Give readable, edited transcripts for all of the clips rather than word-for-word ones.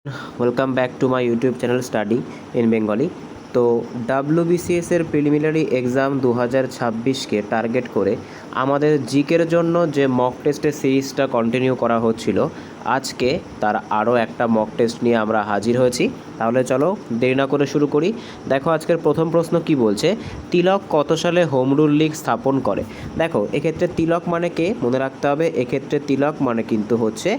Welcome back to my YouTube channel study in Bengali. তো ডাব্লিউবিসিএসের preliminary exam 2026কে target করে আমাদের জিকের জন্য যে মক টেস্টের সিরিজটা কন্টিনিউ করা হচ্ছিল, আজকে তার আরও একটা মক টেস্ট নিয়ে আমরা হাজির হয়েছি। তাহলে চলো দেরি না করে শুরু করি। দেখো আজকের প্রথম প্রশ্ন কি বলছে, তিলক কত সালে হোম রুল লীগ স্থাপন করে। দেখো এক্ষেত্রে তিলক মানে কে মনে রাখতে হবে, এক্ষেত্রে তিলক মানে কিন্তু হচ্ছে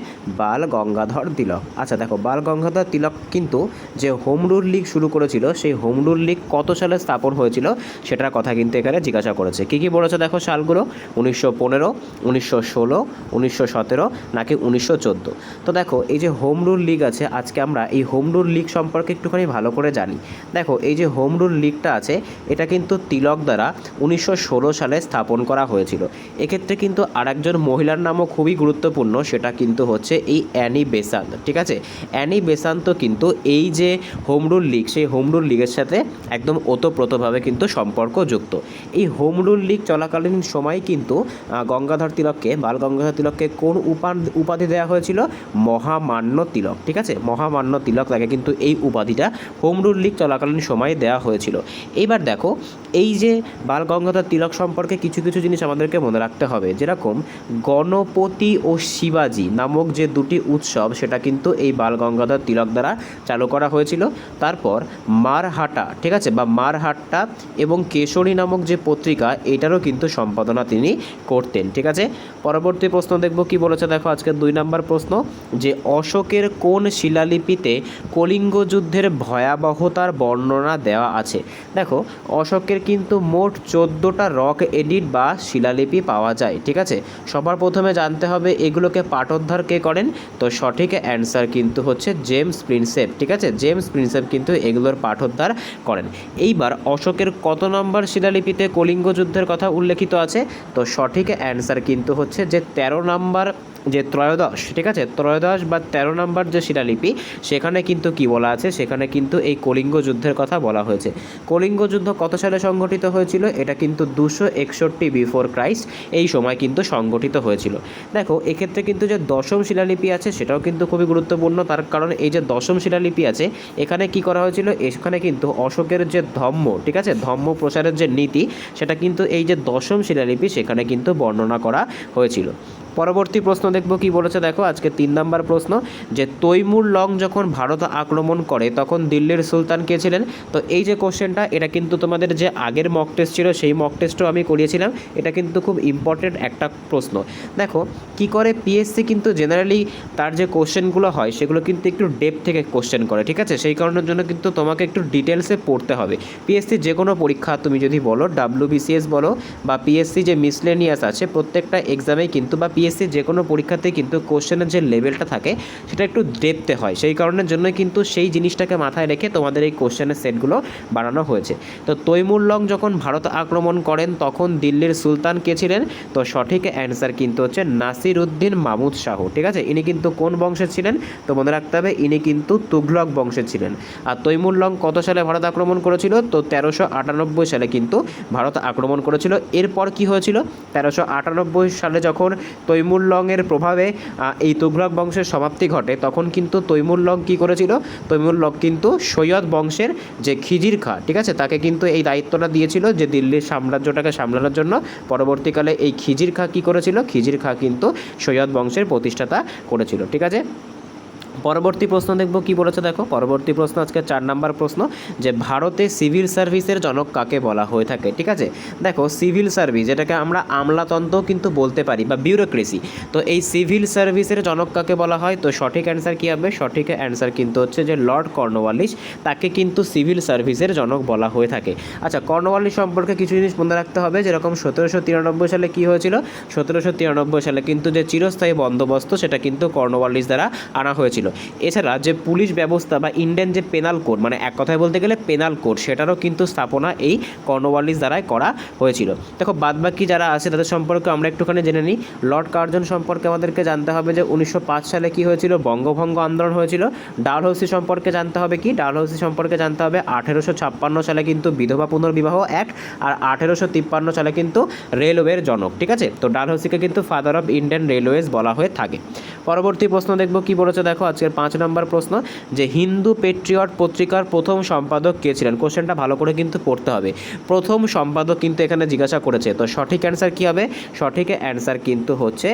বাল গঙ্গাধর তিলক। আচ্ছা দেখো, বাল গঙ্গাধর তিলক কিন্তু যে হোম রুল লীগ শুরু করেছিল, সেই হোম রুল লীগ কত সালে স্থাপন হয়েছিল সেটার কথা কিন্তু এখানে জিজ্ঞাসা করেছে। কী কী বলেছে দেখো সালগুলো, 1915, 1916, 1917 নাকি 1914। তো দেখো এই যে হোম রুল লীগ আছে, আজকে আমরা এই হোম রুল লীগ সম্পর্কে একটুখানি ভালো করে জানি। দেখো এই যে হোম রুল লীগটা আছে, এটা কিন্তু তিলক দ্বারা 1916 সালে স্থাপন করা হয়েছিল। এক্ষেত্রে কিন্তু আরেকজন মহিলার নামও খুবই গুরুত্বপূর্ণ, সেটা কিন্তু হচ্ছে এই অ্যানি বেসান্ত। ঠিক আছে, অ্যানি বেসান্ত কিন্তু এই যে হোম রুল লীগ, সেই হোম রুল লীগের সাথে একদম ওতপ্রোতভাবে কিন্তু সম্পর্কযুক্ত। এই হোম রুল লীগ চলাকালীন সময় কিন্তু গঙ্গাধর তিলককে, বাল গঙ্গাধর তিলককে কোন উপাধি দেওয়া হয়েছিল, মহামান্য তিলক। ঠিক আছে, মহামান্য তিলক, তাকে কিন্তু এই উপাধিটা হোম রুল লীগ চলাকালীন সময়ে দেওয়া হয়েছিল। এইবার দেখো এই যে বাল গঙ্গাধর তিলক সম্পর্কে কিছু কিছু জিনিস আমাদেরকে মনে রাখতে হবে, যেরকম গণপতি ও শিবাজি নামক যে দুটি উৎসব, সেটা কিন্তু এই বাল গঙ্গাধর তিলক দ্বারা চালু করা হয়েছিল। তারপর মারহাটা, ঠিক আছে, বা মারহাট্টা এবং কেশরী নামক যে পত্রিকা, এটারও কিন্তু সম্পাদনা তিনি করতেন। ঠিক আছে, পরবর্তী প্রশ্ন দেখব কি বলেছে। দেখো আজকের 2 নম্বর প্রশ্ন, যে অশোকের কোন শিলালিপিতে কলিঙ্গ যুদ্ধের ভয়াবহতার বর্ণনা দেওয়া আছে। দেখো অশোকের কিন্তু মোট 14টা রক এডিট বা শিলালিপি পাওয়া যায়। ঠিক আছে, সবার প্রথমে জানতে হবে এগুলোকে পাঠোদ্ধার কে করেন, তো সঠিক অ্যান্সার কিন্তু হচ্ছে জেমস প্রিন্সেপ। ঠিক আছে, জেমস প্রিন্সেপ কিন্তু এগুলোর পাঠোদ্ধার করেন। এইবার অশোকের কত নম্বর শিলালিপিতে কলিঙ্গ যুদ্ধের কথা উল্লেখিত আছে, তো সঠিক অ্যান্সার কিন্তু হচ্ছে যে 13 নম্বর, যে ত্রয়োদশ। ঠিক আছে, ত্রয়োদশ বা 13 নম্বর যে শিলালিপি, সেখানে কিন্তু কি বলা আছে, সেখানে কিন্তু এই কলিঙ্গ যুদ্ধের কথা বলা হয়েছে। কলিঙ্গ যুদ্ধ কত সালে সংঘটিত হয়েছিল, এটা কিন্তু 261 বিফোর ক্রাইস্ট এই সময় কিন্তু সংঘটিত হয়েছিল। দেখো এক্ষেত্রে কিন্তু যে দশম শিলালিপি আছে, সেটাও কিন্তু খুবই গুরুত্বপূর্ণ, তার কারণ এই যে দশম শিলালিপি আছে, এখানে কি করা হয়েছিল, এখানে কিন্তু অশোকের যে ধম্ম, ঠিক আছে, ধম্ম প্রচারের যে নীতি, সেটা কিন্তু এই যে দশম শিলালিপি, সেখানে কিন্তু বর্ণনা করা হয়েছিল। পরবর্তী প্রশ্ন দেখব কি বলেছে। দেখো আজকে 3 নম্বর প্রশ্ন, যে তৈমুর লং যখন ভারত আক্রমণ করে তখন দিল্লির সুলতান কে ছিলেন। তো এই যে কোশ্চেনটা, এটা কিন্তু তোমাদের যে আগের মক টেস্ট ছিল, সেই মক টেস্টও আমি করিয়েছিলাম। এটা কিন্তু খুব ইম্পর্টেন্ট একটা প্রশ্ন। দেখো কি করে পিএসসি কিন্তু জেনারেলি তার যে কোশ্চেনগুলো হয়, সেগুলো কিন্তু একটু ডেপথ থেকে কোশ্চেন করে। ঠিক আছে, সেই কারণের জন্য কিন্তু তোমাকে একটু ডিটেলসে পড়তে হবে। পিএসসি যে কোনো পরীক্ষা তুমি যদি বলো, ডাব্লিউবিসিএস বলো বা পিএসসি যে মিসলেনিয়াস আছে, প্রত্যেকটা এক্সামেই কিন্তু বা পিএসসি যে কোনো পরীক্ষাতে কিন্তু কোশ্চেনের যে লেভেলটা থাকে, সেটা একটু ডেপথে হয়। সেই কারণের জন্য কিন্তু সেই জিনিসটাকে মাথায় রেখে তোমাদের এই কোশ্চেনের সেটগুলো বানানো হয়েছে। তো তৈমুর লং যখন ভারত আক্রমণ করেন তখন দিল্লির সুলতান কে ছিলেন, তো সঠিক অ্যান্সার কিন্তু হচ্ছে নাসির উদ্দিন মাহমুদ শাহ। ঠিক আছে, ইনি কিন্তু কোন বংশের ছিলেন, তো মনে রাখতে হবে ইনি কিন্তু তুঘলক বংশের ছিলেন। আর তৈমুর লং কত সালে ভারত আক্রমণ করেছিল, তো 1398 সালে কিন্তু ভারত আক্রমণ করেছিল। এরপর কি হয়েছিল, 1398 সালে যখন তৈমুর লংয়ের প্রভাবে এই তুঘলক বংশের সমাপ্তি ঘটে, তখন কিন্তু তৈমুর লং কী করেছিল, তৈমুর লং কিন্তু সৈয়দ বংশের যে খিজির খাঁ, ঠিক আছে, তাকে কিন্তু এই দায়িত্বটা দিয়েছিল যে দিল্লির সাম্রাজ্যটাকে সামলানোর জন্য। পরবর্তীকালে এই খিজির খাঁ কী করেছিল, খিজির খাঁ কিন্তু সৈয়দ বংশের প্রতিষ্ঠাতা করেছিল। ঠিক আছে, পরবর্তী প্রশ্ন দেখব কি বলেছে। দেখো পরবর্তী প্রশ্ন আজকে 4 নম্বর প্রশ্ন, যে ভারতে সিভিল সার্ভিসের জনক কাকে বলা হয়ে থাকে। ঠিক আছে, দেখো সিভিল সার্ভিস, যেটাকে আমরা আমলাতন্ত্র কিন্তু বলতে পারি বা বিউরোক্রেসি, তো এই সিভিল সার্ভিসের জনক কাকে বলা হয়, তো সঠিক অ্যান্সার কী হবে, সঠিক অ্যান্সার কিন্তু হচ্ছে যে লর্ড কর্নওয়ালিস, তাকে কিন্তু সিভিল সার্ভিসের জনক বলা হয়ে থাকে। আচ্ছা কর্নওয়ালিস সম্পর্কে কিছু জিনিস মনে রাখতে হবে, যেরকম 1793 সালে কী হয়েছিল, 1793 সালে কিন্তু যে চিরস্থায়ী বন্দোবস্ত, সেটা কিন্তু কর্নওয়ালিস দ্বারা আনা হয়েছিল। এছাড়া যে পুলিশ ব্যবস্থা বা ইন্ডিয়ান যে পেনাল কোড, মানে এক কথায় বলতে গেলে পেনাল কোড, সেটারও কিন্তু স্থাপনা এই কর্নওয়ালিস দ্বারাই করা হয়েছিল। দেখো বাদবাকি যারা আছে তাদের সম্পর্কে আমরা একটুখানি জেনে নিই। লর্ড কার্জন সম্পর্কে আমাদেরকে জানতে হবে যে 1905 সালে কি হয়েছিল, বঙ্গভঙ্গ আন্দোলন হয়েছিল। ডালহৌসি সম্পর্কে জানতে হবে কি, ডালহৌসি সম্পর্কে জানতে হবে 1856 সালে কিন্তু বিধবা পুনর্বিবাহ অ্যাক্ট, আর 1853 সালে কিন্তু রেলওয়ের জনক। ঠিক আছে, তো ডালহৌসিকে কিন্তু ফাদার অফ ইন্ডিয়ান রেলওয়েজ বলা হয়ে থাকে। পরবর্তী প্রশ্ন দেখব কি বলেছে, দেখো আজকের 5 নম্বর প্রশ্ন, যে হিন্দু পেট্রিয়ট পত্রিকার প্রথম সম্পাদক কে ছিলেন। কোশ্চেনটা ভালো করে কিন্তু পড়তে হবে, প্রথম সম্পাদক কিন্তু এখানে জিজ্ঞাসা করেছে। তো সঠিক অ্যান্সার কী হবে, সঠিক অ্যান্সার কিন্তু হচ্ছে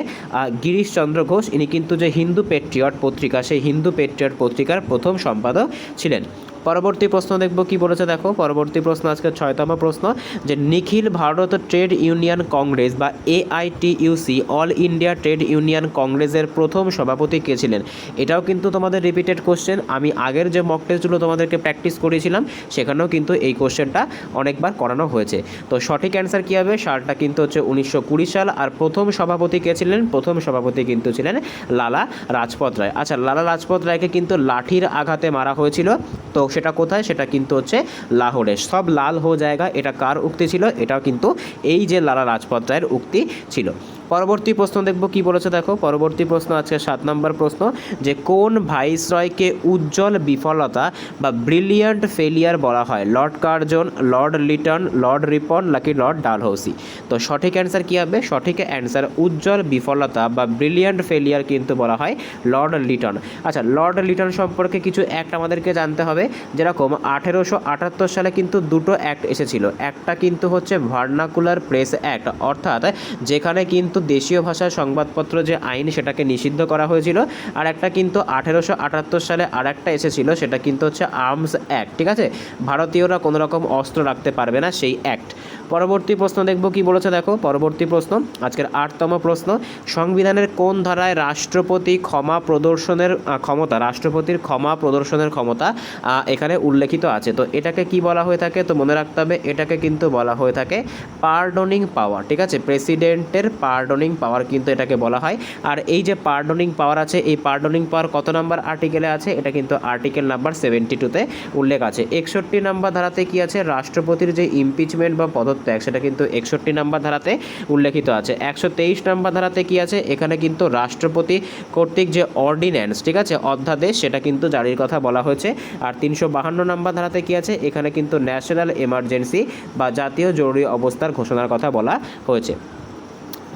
গিরিশচন্দ্র ঘোষ। ইনি কিন্তু যে হিন্দু পেট্রিয়ট পত্রিকা, সেই হিন্দু পেট্রিয়ট পত্রিকার প্রথম সম্পাদক ছিলেন। পরবর্তী প্রশ্ন দেখব কি বলেছে, দেখো পরবর্তী প্রশ্ন আজকে 6তম প্রশ্ন, যে নিখিল ভারত ট্রেড ইউনিয়ন কংগ্রেস বা AITUC all India trade union কংগ্রেসের প্রথম সভাপতি কে ছিলেন। এটাও কিন্তু তোমাদের রিপিটেড কোশ্চেন, আমি আগের যে মক টেস্টগুলো তোমাদেরকে প্র্যাকটিস করেছিলাম সেখানেও কিন্তু এই কোশ্চেনটা অনেকবার করানো হয়েছে। তো সঠিক অ্যান্সার কী হবে, সালটা কিন্তু হচ্ছে 1920 সাল। আর প্রথম সভাপতি কে ছিলেন, প্রথম সভাপতি কিন্তু ছিলেন লালা লাজপত রায়। আচ্ছা, লালা লাজপত রায়কে কিন্তু লাঠির আঘাতে মারা হয়েছিল, তো সেটা কোথায়, সেটা কিন্তু হচ্ছে লাহোরে। সব লাল হো জায়গা, এটা কার উক্তি ছিল, এটাও কিন্তু এই যে লালা লাজপত রায়ের উক্তি ছিল। পরবর্তী প্রশ্ন দেখব কি বলেছে, দেখো পরবর্তী প্রশ্ন আজকে 7 নম্বর প্রশ্ন, যে কোন ভাইসরয়কে উজ্জ্বল বিফলতা বা ব্রিলিয়ান্ট ফেলিয়ার বলা হয়। Lord Curzon, Lord Liton, Lord Ripon নাকি লর্ড ডালহৌসি। তো সঠিক অ্যান্সার কী হবে, সঠিক অ্যান্সার উজ্জ্বল বিফলতা বা ব্রিলিয়ান্ট ফেলিয়ার কিন্তু বলা হয় লর্ড লিটন। আচ্ছা, লর্ড লিটন সম্পর্কে কিছু অ্যাক্ট আমাদেরকে জানতে হবে, যেরকম 1878 সালে কিন্তু দুটো অ্যাক্ট এসেছিল। একটা কিন্তু হচ্ছে ভার্নাকুলার প্রেস অ্যাক্ট, অর্থাৎ যেখানে কিন্তু দেশীয় ভাষায় সংবাদপত্র যে আইন সেটাকে নিষিদ্ধ করা হয়েছিল। আর একটা কিন্তু 1878 সালে আর একটা এসেছিল, সেটা কিন্তু হচ্ছে আর্মস অ্যাক্ট, ঠিক আছে, ভারতীয়রা কোনো রকম অস্ত্র রাখতে পারবে না, সেই অ্যাক্ট। পরবর্তী প্রশ্ন দেখব কি বলেছে, দেখো পরবর্তী প্রশ্ন আজকের 8তম প্রশ্ন, সংবিধানের কোন ধারায় রাষ্ট্রপতি ক্ষমা প্রদর্শনের ক্ষমতা, রাষ্ট্রপতির ক্ষমা প্রদর্শনের ক্ষমতা এখানে উল্লেখিত আছে। তো এটাকে কি বলা হয়ে থাকে, তো মনে রাখতে হবে এটাকে কিন্তু বলা হয়ে থাকে পার্ডনিং পাওয়ার, ঠিক আছে, প্রেসিডেন্টের পার্ডনিং পাওয়ার কিন্তু এটাকে বলা হয়। আর এই যে পার্ডনিং পাওয়ার আছে, এই পার্ডনিং পাওয়ার কত নাম্বার আর্টিকেলে আছে, এটা কিন্তু আর্টিকেল নাম্বার 72-তে উল্লেখ আছে। 61 নম্বর ধারাতে কি আছে, রাষ্ট্রপতির যে ইমপিচমেন্ট বা পদত্যাগ সেটা কিন্তু 61 নম্বর ধারাতে উল্লেখিত আছে। 123 নম্বর ধারাতে কি আছে, এখানে কিন্তু রাষ্ট্রপতি কর্তৃক যে অর্ডিন্যান্স, ঠিক আছে, অধ্যাদেশ, সেটা কিন্তু জারির কথা বলা হয়েছে। আর 352 নম্বর ধারাতে কি আছে, এখানে কিন্তু ন্যাশনাল এমার্জেন্সি বা জাতীয় জরুরি অবস্থার ঘোষণার কথা বলা হয়েছে।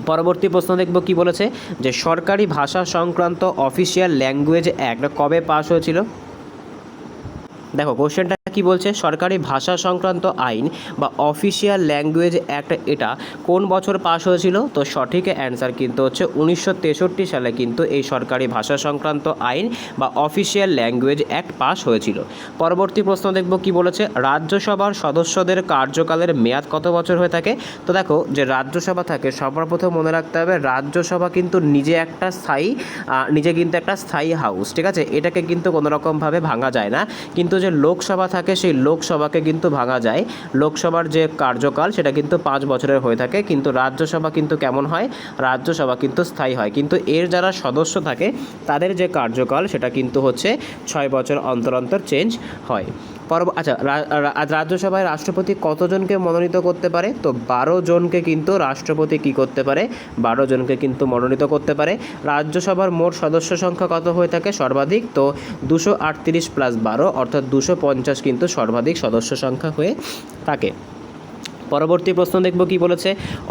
পরবর্তী প্রশ্ন দেখব কি বলেছে, যে সরকারি ভাষা সংক্রান্ত অফিসিয়াল ল্যাঙ্গুয়েজ অ্যাক্ট কবে পাস হয়েছিল। দেখো কোশ্চেনটা কি বলছে, সরকারি ভাষা সংক্রান্ত আইন বা অফিসিয়াল ল্যাঙ্গুয়েজ অ্যাক্ট এটা কোন বছর পাস হয়েছিল। তো সঠিক অ্যান্সার কিন্তু হচ্ছে 1963 সালে কিন্তু এই সরকারি ভাষা সংক্রান্ত আইন বা অফিসিয়াল ল্যাঙ্গুয়েজ অ্যাক্ট পাস হয়েছিল। পরবর্তী প্রশ্ন দেখব কি বলেছে, রাজ্যসভার সদস্যদের কার্যকালের মেয়াদ কত বছর হয়ে থাকে। তো দেখো যে রাজ্যসভা থাকে, সর্বপ্রথম মনে রাখতে হবে রাজ্যসভা কিন্তু নিজে কিন্তু একটা স্থায়ী হাউস, ঠিক আছে, এটাকে কিন্তু কোনো রকমভাবে ভাঙা যায় না। কিন্তু যে লোকসভা থাকে, সেই লোকসভাকে কিন্তু ভাঙা যায়। লোকসভার যে কার্যকাল সেটা কিন্তু 5 বছরের হয়ে থাকে, কিন্তু রাজ্যসভা কিন্তু কেমন হয়, রাজ্যসভা কিন্তু স্থায়ী হয়। কিন্তু এর যারা সদস্য থাকে তাদের যে কার্যকাল সেটা কিন্তু হচ্ছে 6 বছর অন্তর অন্তর চেঞ্জ হয়। আচ্ছা, রাজ্যসভায় রাষ্ট্রপতি কতজনকে মনোনীত করতে পারে। তো 12 জনকে কিন্তু রাষ্ট্রপতি কি করতে পারে, 12 জনকে কিন্তু মনোনীত করতে পারে। রাজ্যসভার মোট সদস্য সংখ্যা কত হয়ে থাকে সর্বাধিক, তো 238 + 12 অর্থাৎ 250 কিন্তু সর্বাধিক সদস্য সংখ্যা হয়ে থাকে। পরবর্তী প্রশ্ন দেখব কি বলেছে,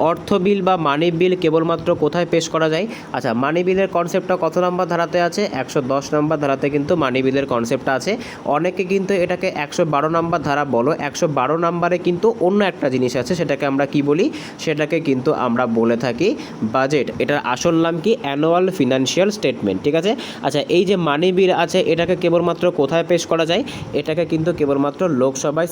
অর্থ বিল বা মানি বিল কেবলমাত্র কোথায় পেশ করা যায়। আচ্ছা, মানি বিলের কনসেপ্টটা কত নম্বর ধারাতে আছে, 110 নম্বর ধারাতে কিন্তু মানি বিলের কনসেপ্টটা আছে। অনেকে কিন্তু এটাকে 112 নম্বর ধারা বলো, 112 নম্বরে কিন্তু অন্য একটা জিনিস আছে, সেটাকে আমরা কি বলি, সেটাকে কিন্তু আমরা বলে থাকি বাজেট। এটার আসল নাম কি, অ্যানুয়াল ফিনান্সিয়াল স্টেটমেন্ট, ঠিক আছে। আচ্ছা, এই যে মানি বিল আছে এটাকে কেবলমাত্র কোথায় পেশ করা যায়, এটাকে কিন্তু কেবলমাত্র লোকসভায়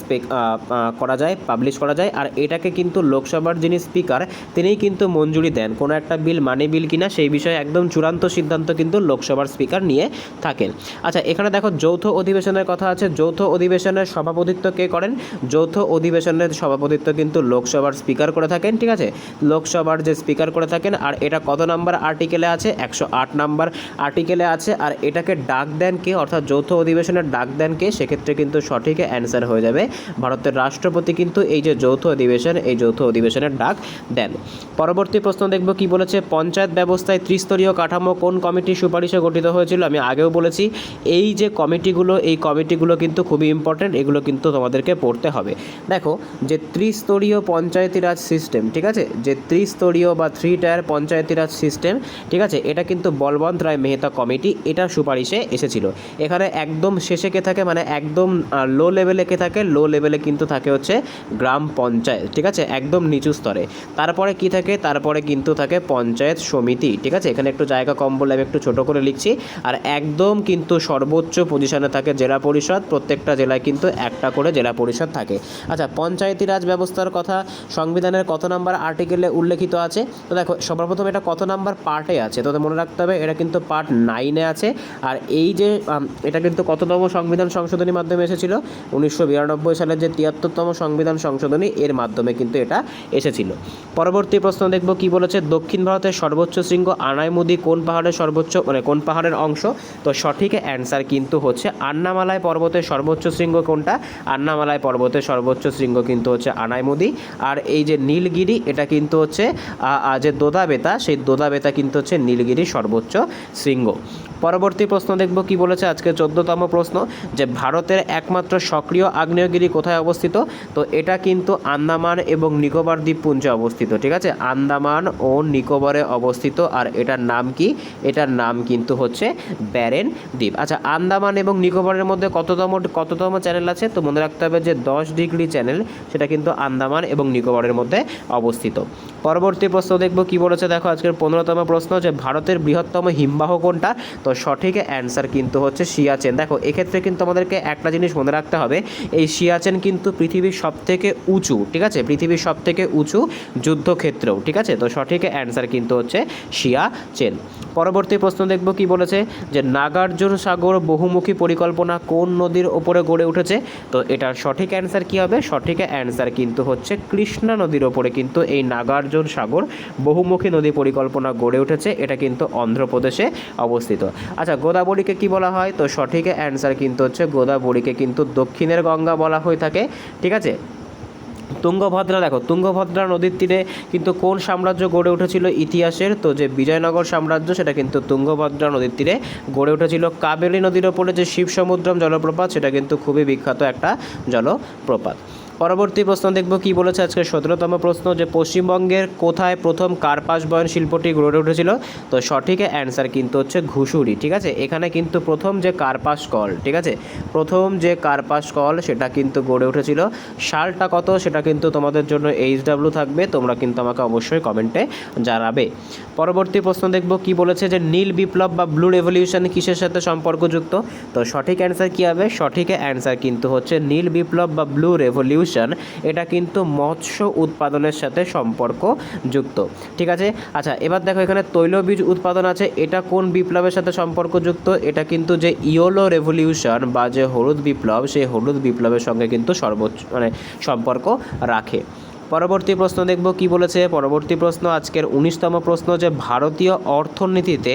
করা যায়, পাবলিশ করা যায়। আর এটাকে কিন্তু লোকসভার যিনি স্পিকার তিনিই কিন্তু মঞ্জুরি দেন কোনো একটা বিল মানি বিল কিনা, সেই বিষয়ে একদম চূড়ান্ত সিদ্ধান্ত কিন্তু লোকসভার স্পিকার নিয়ে থাকেন। আচ্ছা, এখানে দেখো যৌথ অধিবেশনের কথা আছে, যৌথ অধিবেশনের সভাপতিত্ব কে করেন, যৌথ অধিবেশনের সভাপতিত্ব কিন্তু লোকসভার স্পিকার করে থাকেন, ঠিক আছে, লোকসভার যে স্পিকার করে থাকেন। আর এটা কত নাম্বার আর্টিকেলে আছে, 108 নাম্বার আর্টিকেলে আছে। আর এটাকে ডাক দেন কে, অর্থাৎ যৌথ অধিবেশনের ডাক দেন কে, সেক্ষেত্রে কিন্তু সঠিক অ্যান্সার হয়ে যাবে ভারতের রাষ্ট্রপতি কিন্তু এই যে যৌথ অধিবেশন অধিবেশন, এই যৌথ অধিবেশনের ডাক দেন। পরবর্তী প্রশ্ন দেখব কি বলেছে, পঞ্চায়েত ব্যবস্থায় ত্রিস্তরীয় কাঠামো কোন কমিটির সুপারিশে গঠিত হয়েছিল? আমি আগেও বলেছি এই যে কমিটিগুলো, এই কমিটিগুলো কিন্তু খুবই ইম্পর্টেন্ট, এগুলো কিন্তু তোমাদেরকে পড়তে হবে। দেখো যে ত্রিস্তরীয় পঞ্চায়েতি রাজ সিস্টেম, ঠিক আছে, যে ত্রিস্তরীয় বা 3 টায়ার পঞ্চায়েতি রাজ সিস্টেম, ঠিক আছে, এটা কিন্তু বলবন্ত রায় মেহতা কমিটি এটার সুপারিশে এসেছিল। এখানে একদম শেষে কে থাকে, মানে একদম লো লেভেলে কে থাকে, লো লেভেলে কিন্তু থাকে হচ্ছে গ্রাম পঞ্চায়েত, ঠিক আছে, একদম নিচু স্তরে। তারপরে কি থাকে, তারপরে কিন্তু থাকে পঞ্চায়েত সমিতি, ঠিক আছে, এখানে একটু জায়গা কম বলে আমি একটু ছোট করে লিখছি। আর একদম কিন্তু সর্বোচ্চ পজিশনে থাকে জেলা পরিষদ, প্রত্যেকটা জেলায় কিন্তু একটা করে জেলা পরিষদ থাকে। আচ্ছা, পঞ্চায়েতি রাজ ব্যবস্থার কথা সংবিধানের কত নাম্বার আর্টিকেলে উল্লেখিত আছে? তো দেখো সর্বপ্রথম এটা কত নাম্বার পার্টে আছে, তো মনে রাখতে হবে এটা কিন্তু পার্ট 9-এ আছে। আর এই যে এটা কিন্তু কততম সংবিধান সংশোধনীর মাধ্যমে এসেছিল? 1992 সালের যে 73তম সংবিধান সংশোধনী, এর মাধ্যমে কিন্তু এটা এসেছিল। পরবর্তী প্রশ্ন দেখব কি বলেছে, দক্ষিণ ভারতের সর্বোচ্চ শৃঙ্গ আনাইমুদি কোন পাহাড়ের সর্বোচ্চ, মানে কোন পাহাড়ের অংশ? তো সঠিক অ্যান্সার কিন্তু হচ্ছে আন্নামালাই পর্বতের সর্বোচ্চ শৃঙ্গ কোনটা? আন্নামালাই পর্বতের সর্বোচ্চ শৃঙ্গ কিন্তু হচ্ছে আনাইমুদি। আর এই যে নীলগিরি, এটা কিন্তু হচ্ছে যে দোদাবেতা, সেই দোদাবেতা কিন্তু হচ্ছে নীলগিরির সর্বোচ্চ শৃঙ্গ। পরবর্তী প্রশ্ন দেখব কি বলেছে, আজকে 14তম প্রশ্ন, যে ভারতের একমাত্র সক্রিয় আগ্নেয়গিরি কোথায় অবস্থিত? তো এটা কিন্তু আন্দামান এবং নিকোবর দ্বীপপুঞ্জে অবস্থিত, ঠিক আছে, আন্দামান ও নিকোবরে অবস্থিত। আর এটার নাম কি? এটার নাম কিন্তু হচ্ছে ব্যারেন দ্বীপ। আচ্ছা, আন্দামান এবং নিকোবরের মধ্যে কততম চ্যানেল আছে? তো মনে রাখতে হবে যে 10 ডিগ্রি চ্যানেল, সেটা কিন্তু আন্দামান এবং নিকোবরের মধ্যে অবস্থিত। পরবর্তী প্রশ্ন দেখব কি বলেছে, দেখো আজকের 15তম প্রশ্ন, যে ভারতের বৃহত্তম হিমবাহ কোনটা? তো সঠিক অ্যান্সার কিন্তু হচ্ছে সিয়াচেন। দেখো এক্ষেত্রে কিন্তু আমাদেরকে একটা জিনিস মনে রাখতে হবে, এই সিয়াচেন কিন্তু পৃথিবীর সবথেকে উঁচু, ঠিক আছে, পৃথিবীর সবথেকে উঁচু যুদ্ধক্ষেত্রেও, ঠিক আছে, তো সঠিক অ্যান্সার কিন্তু হচ্ছে সিয়াচেন। পরবর্তী প্রশ্ন দেখব কি বলেছে, যে নাগার্জুন সাগর বহুমুখী পরিকল্পনা কোন নদীর ওপরে গড়ে উঠেছে? তো এটার সঠিক অ্যান্সার কি হবে? সঠিক অ্যান্সার কিন্তু হচ্ছে কৃষ্ণা নদীর ওপরে কিন্তু এই নাগার্জুন সাগর বহুমুখী নদী পরিকল্পনা গড়ে উঠেছে, এটা কিন্তু অন্ধ্রপ্রদেশে অবস্থিত। আচ্ছা, গোদাবরীকে কি বলা হয়? তো সঠিক অ্যান্সার কিন্তু হচ্ছে গোদাবরীকে কিন্তু দক্ষিণের গঙ্গা বলা হয়ে থাকে, ঠিক আছে। তুঙ্গভদ্রা, দেখো তুঙ্গভদ্রা নদীর তীরে কিন্তু কোন সাম্রাজ্য গড়ে উঠেছিল ইতিহাসের? তো যে বিজয়নগর সাম্রাজ্য, সেটা কিন্তু তুঙ্গভদ্রা নদীর তীরে গড়ে উঠেছিল। কাবেরী নদীর ওপরে যে শিবসমুদ্রম জলপ্রপাত, সেটা কিন্তু খুবই বিখ্যাত একটা জলপ্রপাত। পরবর্তী প্রশ্ন দেখব কি বলেছে, আজকে 17তম প্রশ্ন, যে পশ্চিমবঙ্গের কোথায় প্রথম কার্পাস বয়ন শিল্পটি গড়ে উঠেছিল? তো সঠিক অ্যান্সার কিন্তু হচ্ছে ঘুষুরি, ঠিক আছে, এখানে কিন্তু প্রথম যে কার্পাস কল, ঠিক আছে, প্রথম যে কার্পাস কল সেটা কিন্তু গড়ে উঠেছিল। সালটা কত সেটা কিন্তু তোমাদের জন্য HW থাকবে, তোমরা কিন্তু আমাকে অবশ্যই কমেন্টে জানাবে। পরবর্তী প্রশ্ন দেখব কি বলেছে, যে নীল বিপ্লব বা ব্লু রেভলিউশন কিসের সাথে সম্পর্কযুক্ত? তো সঠিক অ্যান্সার কী হবে? সঠিক অ্যান্সার কিন্তু হচ্ছে নীল বিপ্লব বা ব্লু রেভলিউশন, এটা কিন্তু মৎস্য উৎপাদনের সাথে সম্পর্কযুক্ত, ঠিক আছে। আচ্ছা, এবার দেখো এখানে তৈলবীজ উৎপাদন আছে, এটা কোন বিপ্লবের সাথে সম্পর্কযুক্ত? এটা কিন্তু যে ইয়েলো রেভলিউশন বা যে হলুদ বিপ্লব, সেই হলুদ বিপ্লবের সঙ্গে কিন্তু সর্বোচ্চ সম্পর্ক রাখে। পরবর্তী প্রশ্ন দেখব কি বলেছে, পরবর্তী প্রশ্ন আজকের 19তম প্রশ্ন, যে ভারতীয় অর্থনীতিতে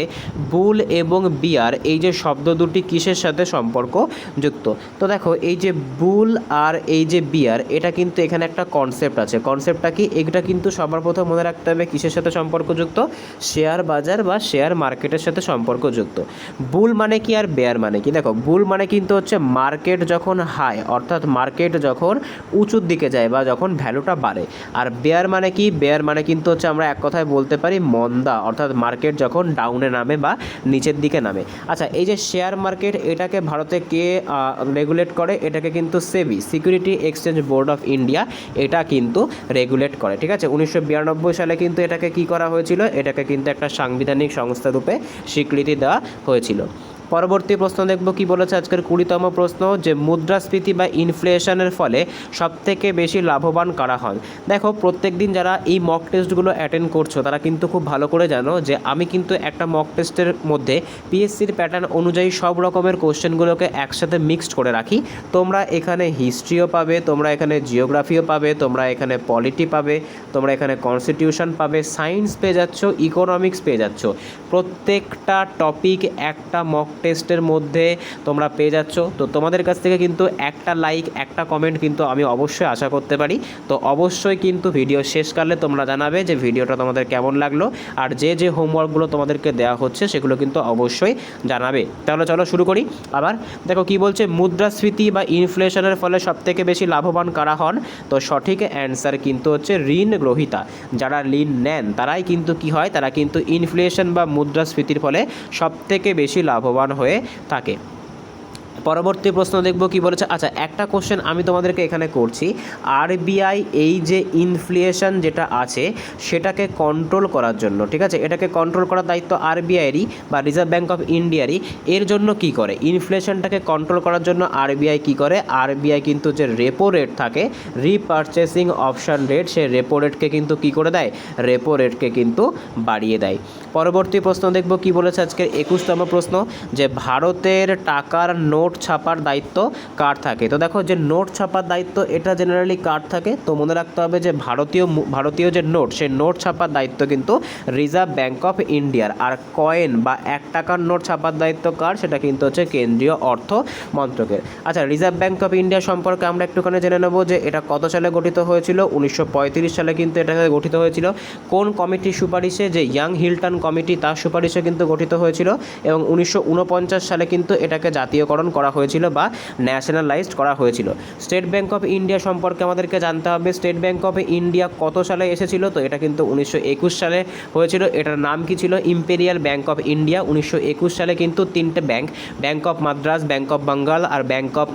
বুল এবং বিয়ার এই যে শব্দ দুটি কিসের সাথে সম্পর্কযুক্ত? তো দেখো এই যে বুল আর এই যে বিয়ার, এটা কিন্তু এখানে একটা কনসেপ্ট আছে। কনসেপ্টটা কি? এটা কিন্তু সবার প্রথম মনে রাখতে হবে কিসের সাথে সম্পর্কযুক্ত? শেয়ার বাজার বা শেয়ার মার্কেটের সাথে সম্পর্কযুক্ত। বুল মানে কি আর বেয়ার মানে কি? দেখো বুল মানে কিন্তু হচ্ছে মার্কেট যখন হাই, অর্থাৎ মার্কেট যখন উঁচুর দিকে যায় বা যখন ভ্যালুটা বাড়ে। আর বেয়ার মানে কি? বেয়ার মানে কিন্তু হচ্ছে আমরা এক কথায় বলতে পারি মন্দা, অর্থাৎ মার্কেট যখন ডাউনে নামে বা নিচের দিকে নামে। আচ্ছা, এই যে শেয়ার মার্কেট, এটাকে ভারতে কে রেগুলেট করে? এটাকে কিন্তু SEBI, security exchange board of India, এটা কিন্তু রেগুলেট করে, ঠিক আছে। 1992 সালে কিন্তু এটাকে কি করা হয়েছিল? এটাকে কিন্তু একটা সাংবিধানিক সংস্থা রূপে স্বীকৃতি দেওয়া হয়েছিল। পরবর্তী প্রশ্ন দেখব কি বলেছে আজকের 20তম প্রশ্ন, যে মুদ্রাস্ফীতি বা ইনফ্লেশনের ফলে সবথেকে বেশি লাভবান কারা হন? দেখো প্রত্যেক দিন যারা এই মক টেস্টগুলো অ্যাটেন্ড করছো, তারা কিন্তু খুব ভালো করে জানো যে আমি কিন্তু একটা মক টেস্টের মধ্যে পিএসসির প্যাটার্ন অনুযায়ী সব রকমের কোশ্চেনগুলোকে একসাথে মিক্সড করে রাখি। তোমরা এখানে হিস্ট্রিও পাবে, তোমরা এখানে জিওগ্রাফিও পাবে, তোমরা এখানে পলিটি পাবে, তোমরা এখানে কনস্টিটিউশন পাবে, সায়েন্স পেয়ে যাচ্ছ, ইকোনমিক্স পেয়ে যাচ্ছ। প্রত্যেকটা টপিক একটা মক টেস্টের মধ্যে তোমরা পেয়ে যাচ্ছ। তো তোমাদের কাছ থেকে কিন্তু একটা লাইক একটা কমেন্ট কিন্তু আমি অবশ্যই আশা করতে পারি। তো অবশ্যই কিন্তু ভিডিও শেষকালে তোমরা জানাবে যে ভিডিওটা তোমাদের কেমন লাগলো, আর যে যে হোমওয়ার্কগুলো তোমাদেরকে দেওয়া হচ্ছে সেগুলো কিন্তু অবশ্যই জানাবে। তাহলে চলো শুরু করি। আবার দেখো কি বলছে, মুদ্রাস্ফীতি বা ইনফ্লেশনের ফলে সবথেকে বেশি লাভবান কারা হন? তো সঠিক অ্যান্সার কিন্তু হচ্ছে ঋণ গ্রহীতা। যারা ঋণ নেন তারাই কিন্তু কি হয়, তারা কিন্তু ইনফ্লেশন বা মুদ্রাস্ফীতির ফলে সবথেকে বেশি লাভবান হয়ে থাকে। পরবর্তী প্রশ্ন দেখব কি বলেছে। আচ্ছা, একটা কোশ্চেন আমি তোমাদেরকে এখানে করছি, আরবিআই এই যে ইনফ্লেশন যেটা আছে সেটাকে কন্ট্রোল করার জন্য, ঠিক আছে, এটাকে কন্ট্রোল করার দায়িত্ব আরবিআইয়েরই বা রিজার্ভ ব্যাঙ্ক অফ ইন্ডিয়ারই। এর জন্য কি করে, ইনফ্লেশনটাকে কন্ট্রোল করার জন্য আরবিআই কি করে, আরবিআই কিন্তু যে রেপো রেট থাকে, রিপারচেসিং অপশান রেট, সে রেপো রেটকে কিন্তু কি করে দেয়, রেপো রেটকে কিন্তু বাড়িয়ে দেয়। পরবর্তী প্রশ্ন দেখব কি বলেছে আজকের 21তম প্রশ্ন, যে ভারতের টাকার নোট ছাপার দায়িত্ব কার থাকে? তো দেখো, যে নোট ছাপার দায়িত্ব এটা জেনারেলি কার থাকে? তো মনে রাখতে হবে যে ভারতীয় যে নোট, সেই নোট ছাপার দায়িত্ব কিন্তু রিজার্ভ ব্যাঙ্ক অফ ইন্ডিয়ার। আর কয়েন বা 1 টাকার নোট ছাপার দায়িত্ব কার? সেটা কিন্তু হচ্ছে কেন্দ্রীয় অর্থ মন্ত্রকের। আচ্ছা, রিজার্ভ ব্যাঙ্ক অফ ইন্ডিয়া সম্পর্কে আমরা একটুখানি জেনে নেব যে এটা কত সালে গঠিত হয়েছিল। 1935 সালে কিন্তু এটাকে গঠিত হয়েছিল। কোন কমিটির সুপারিশে? যে ইয়াং হিল্টন কমিটি, তার সুপারিশে কিন্তু গঠিত হয়েছিল। এবং 1949 সালে কিন্তু এটাকে জাতীয়করণ করা হয়েছিল বা ন্যাশনালাইজড করা হয়েছিল। স্টেট ব্যাঙ্ক অফ ইন্ডিয়া সম্পর্কে আমাদেরকে জানতে হবে। স্টেট ব্যাঙ্ক অফ ইন্ডিয়া কত সালে এসেছিল? তো এটা কিন্তু 1921 সালে হয়েছিল। এটার নাম কি ছিল? Imperial bank of India. 1921 সালে কিন্তু 3টে bank, bank of Madras, bank of Bengal আর ব্যাঙ্ক অফ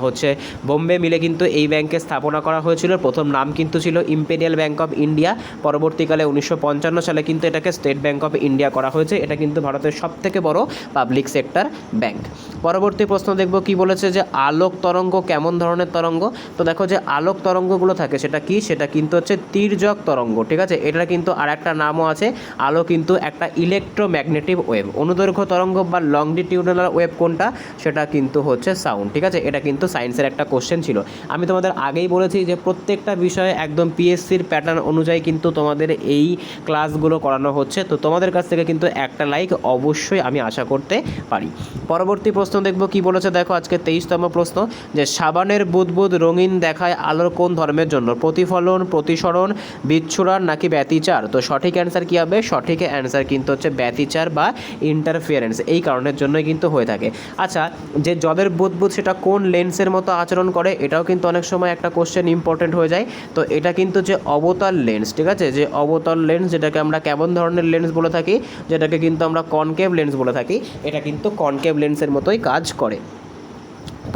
হচ্ছে বোম্বে মিলে কিন্তু এই ব্যাঙ্কের স্থাপনা করা হয়েছিল। প্রথম নাম কিন্তু ছিল ইম্পেরিয়াল ব্যাঙ্ক অফ ইন্ডিয়া। পরবর্তীকালে 1955 সালে কিন্তু এটাকে স্টেট ব্যাঙ্ক অফ ইন্ডিয়া করা হয়েছে। এটা কিন্তু ভারতের সবথেকে বড় পাবলিক সেক্টর ব্যাঙ্ক। পরবর্তী প্রশ্ন দেখব কি বলেছে, যে আলোক তরঙ্গ কেমন ধরনের তরঙ্গ? তো দেখো, যে আলোক তরঙ্গগুলো থাকে সেটা কি, সেটা কিন্তু হচ্ছে তির্যক তরঙ্গ, ঠিক আছে। এটার কিন্তু আর একটা নামও আছে। আলো কিন্তু একটা ইলেকট্রোম্যাগনেটিক ওয়েভ। অনুদৈর্ঘ্য তরঙ্গ বা লংডিটিউডাল ওয়েভ কোনটা? সেটা কিন্তু হচ্ছে সাউন্ড, ঠিক আছে। এটা কিন্তু সায়েন্সের একটা কোশ্চেন ছিল। আমি তোমাদের আগেই বলেছি যে প্রত্যেকটা বিষয়ে একদম পিএসসির প্যাটার্ন অনুযায়ী কিন্তু তোমাদের এই ক্লাসগুলো করানো হচ্ছে। তো তোমাদের কাছ থেকে কিন্তু একটা লাইক অবশ্যই আমি আশা করতে পারি। পরবর্তী প্রশ্ন দেখব কি বলেছে। দেখো আজকে 23তম প্রশ্ন, যে সাবানের বুদবুদ রঙিন দেখায় আলোর কোন ধর্মের জন্য? প্রতিফলন, প্রতিসরণ, বিচ্ছুরণ নাকি ব্যতিচার? তো সঠিক অ্যান্সার কী হবে? সঠিক অ্যান্সার কিন্তু হচ্ছে ব্যতিচার বা ইন্টারফিয়ারেন্স। এই কারণের জন্যই কিন্তু হয়ে থাকে। আচ্ছা, যে জলের বুদবুদ সেটা কোন লেন্সের মতো আচরণ করে? এটাও কিন্তু অনেক সময় একটা কোশ্চেন ইম্পর্টেন্ট হয়ে যায়। তো এটা কিন্তু যে অবতল লেন্স, ঠিক আছে, যে অবতল লেন্স, যেটাকে আমরা কেমন ধরনের লেন্স বলে থাকি, যেটাকে কিন্তু আমরা কনকেভ লেন্স বলে থাকি, এটা কিন্তু কনকেভ লেন্সের মতোই কাজ করে।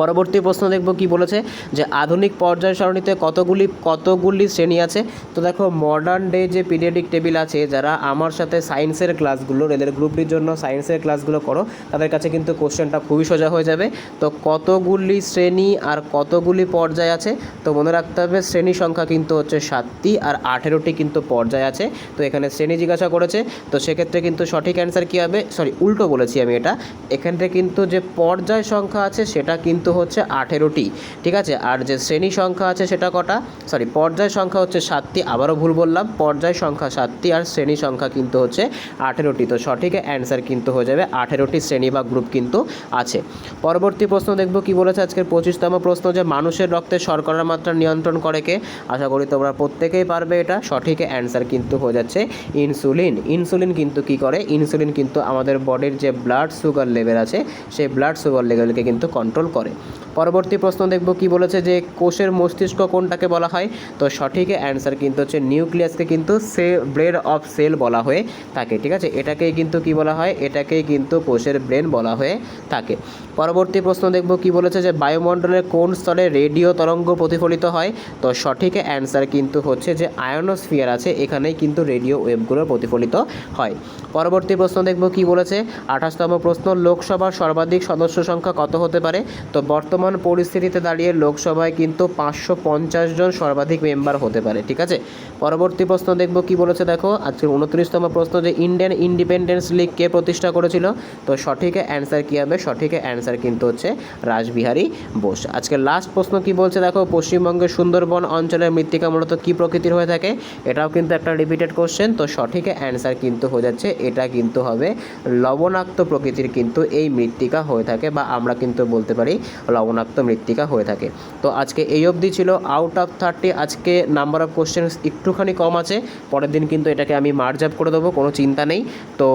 পরবর্তী প্রশ্ন দেখব কি বলেছে, যে আধুনিক পর্যায় সারণীতে কতগুলি শ্রেণী আছে? তো দেখো, মডার্ন ডে যে পিরিয়ডিক টেবিল আছে, যারা আমার সাথে সায়েন্সের ক্লাসগুলো, রেলের গ্রুপ ডির জন্য সায়েন্সের ক্লাসগুলো করো, তাদের কাছে কিন্তু কোশ্চেনটা খুবই সোজা হয়ে যাবে। তো কতগুলি শ্রেণী আর কতগুলি পর্যায় আছে? তো মনে রাখতে হবে শ্রেণী সংখ্যা কিন্তু হচ্ছে 7টি আর 18টি কিন্তু পর্যায় আছে। তো এখানে শ্রেণী জিজ্ঞাসা করেছে, তো সেক্ষেত্রে কিন্তু সঠিক অ্যান্সার কী হবে? সরি, উল্টো বলেছি আমি এটা। এখানে কিন্তু যে পর্যায় সংখ্যা আছে সেটা কিন্তু হচ্ছে 18টি, ঠিক আছে। আর যে শ্রেণী সংখ্যা আছে সেটা কটা? সরি, পর্যায় সংখ্যা হচ্ছে 7টি, আবারও ভুল বললাম, পর্যায় সংখ্যা 7টি আর শ্রেণী সংখ্যা কিন্তু হচ্ছে 18টি। তো সঠিক অ্যান্সার কিন্তু হয়ে যাবে 18টি শ্রেণী বা গ্রুপ কিন্তু আছে। পরবর্তী প্রশ্ন দেখব কি বলেছে আজকের 25তম প্রশ্ন, যে মানুষের রক্তে শর্করার মাত্রা নিয়ন্ত্রণ করে কে? আশা করি তোমরা প্রত্যেকেই পারবে এটা। সঠিক অ্যান্সার কিন্তু হয়ে যাচ্ছে ইনসুলিন। ইনসুলিন কিন্তু কি করে? ইনসুলিন কিন্তু আমাদের বডির যে ব্লাড সুগার লেভেল আছে সেই ব্লাড সুগার লেভেলকে কিন্তু কন্ট্রোল করে। পরবর্তী প্রশ্ন দেখব কি বলেছে, যে কোষের মস্তিষ্ক কোনটাকে বলা হয়? তো সঠিক অ্যান্সার কিন্তু হচ্ছে নিউক্লিয়াসকে কিন্তু ব্রেন অফ সেল বলা হয়ে থাকে, ঠিক আছে। এটাকেই কিন্তু কি বলা হয়? এটাকেই কিন্তু কোষের ব্রেন বলা হয়ে থাকে। পরবর্তী প্রশ্ন দেখব কি বলেছে, যে বায়ুমণ্ডলের কোন স্তরে রেডিও তরঙ্গ প্রতিফলিত হয়? তো সঠিক অ্যান্সার কিন্তু হচ্ছে যে আয়নোস্ফিয়ার আছে, এখানেই কিন্তু রেডিও ওয়েভগুলো প্রতিফলিত হয়। পরবর্তী প্রশ্ন দেখব কি বলেছে, 28তম প্রশ্ন, লোকসভার সর্বাধিক সদস্য সংখ্যা কত হতে পারে? তো বর্তমান পরিস্থিতিতে দাঁড়িয়ে লোকসভায় কিন্তু 550 জন সর্বাধিক মেম্বার হতে পারে। ঠিক আছে, পরবর্তী প্রশ্ন দেখব কি বলেছে দেখো, আজকের 29তম প্রশ্ন, যে ইন্ডিয়ান ইন্ডিপেন্ডেন্স লিগ কে প্রতিষ্ঠা করেছিল? তো সঠিক অ্যান্সার কী হবে? সঠিক অ্যান্সার কিন্তু হচ্ছে রাসবিহারী বোস। আজকের লাস্ট প্রশ্ন কি বলছে দেখো, পশ্চিমবঙ্গের সুন্দরবন অঞ্চলের মৃত্তিকা মূলত কী প্রকৃতির হয়ে থাকে? এটাও কিন্তু একটা রিপিটেড কোশ্চেন। তো সঠিক অ্যান্সার কিন্তু হয়ে যাচ্ছে, এটা কিন্তু হবে লবণাক্ত প্রকৃতির কিন্তু এই মৃত্তিকা হয়ে থাকে, বা আমরা কিন্তু বলতে পারি লবণাক্ত মৃত্তিকা হয়ে থাকে। তো আজকে এই অবধি ছিল আউট অফ 30। আজকে নাম্বার অফ কোশ্চেন একটুখানি কম আছে, পরের দিন কিন্তু এটাকে আমি মার্জ আপ করে দেবো, কোনো চিন্তা নেই। তো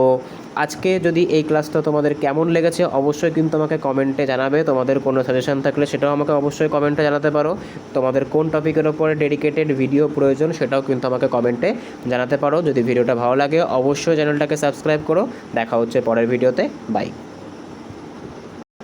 আজকে যদি এই ক্লাসটা তোমাদের কেমন লেগেছে অবশ্যই কিন্তু আমাকে কমেন্টে জানাবে। তোমাদের কোনো সাজেশন থাকলে সেটাও আমাকে অবশ্যই কমেন্টে জানাতে পারো। তোমাদের কোন টপিকের ওপরে ডেডিকেটেড ভিডিও প্রয়োজন সেটাও কিন্তু আমাকে কমেন্টে জানাতে পারো। যদি ভিডিওটা ভালো লাগে অবশ্যই চ্যানেলটাকে সাবস্ক্রাইব করো। দেখা হচ্ছে পরের ভিডিওতে, বাই।